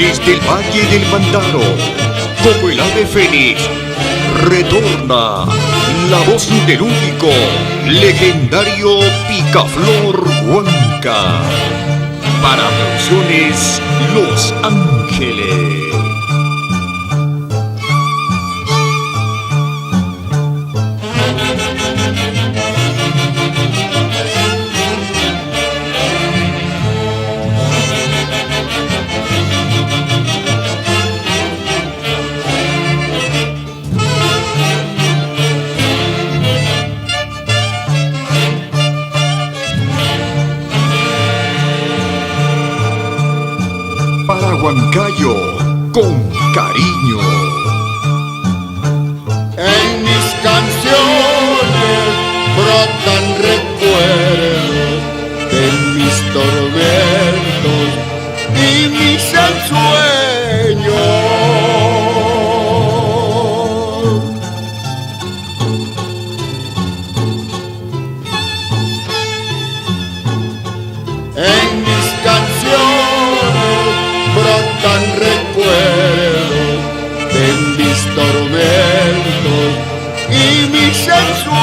Desde el Valle del Mantaro, como el ave fénix, retorna la voz del único, legendario Picaflor Huanca. Para Producciones Los Ángeles. Para Huancayo, con cariño. En mis canciones brotan recuerdos de mis tormentos y mis ensueños. En mis canciones brotan recuerdos de mis tormentos y mis ensueños.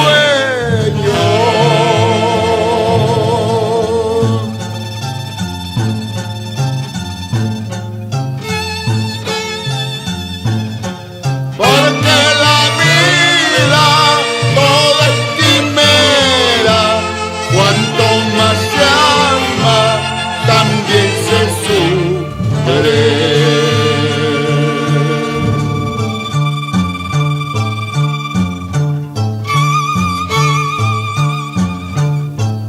Porque la vida toda es quimera, cuanto más se ama, también se sufre.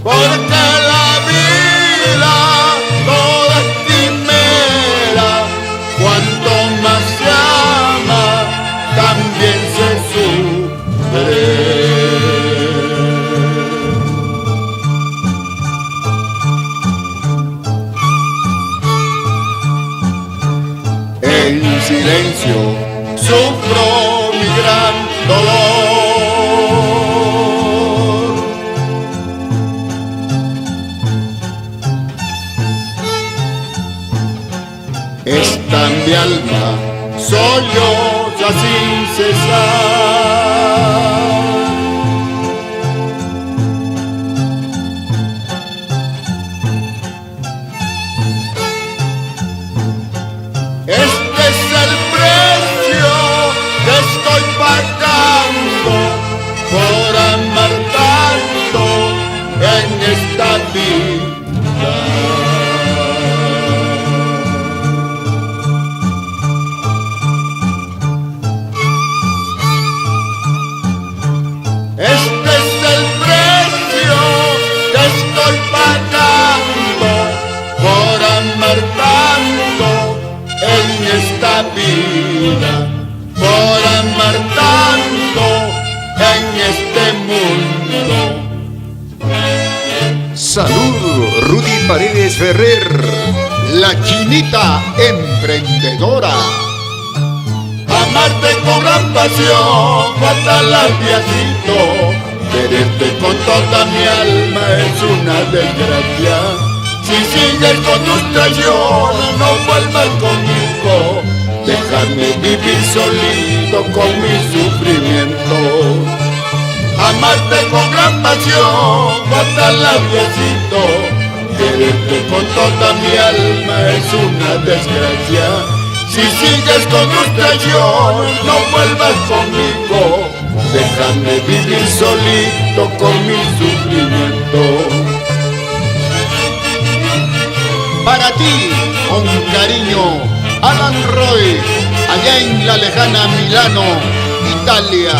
Porque la vida toda es quimera, cuanto más se ama, también se sufre. En silencio sufro mi gran dolor. Está en mi alma, solloza sin cesar. Este es el precio que estoy pagando por amar tanto en esta vida. Este es el precio que estoy pagando por amar tanto en esta vida, por amar tanto en este mundo. Salud, Rudy Paredes Ferrer, La Chinita emprendedora. Amarte con gran pasión, fatal al viajito. Quererte con toda mi alma es una desgracia. Si sigues con tus traiciones, no vuelvas conmigo. Déjame vivir solito con mi sufrimiento. Amarte con gran pasión, fatal al viajito. Quererte con toda mi alma es una desgracia. Si sigues con tus traiciones, no vuelvas conmigo. Déjame vivir solito con mi sufrimiento. Para ti, con cariño, Alan Roy, allá en la lejana Milano, Italia.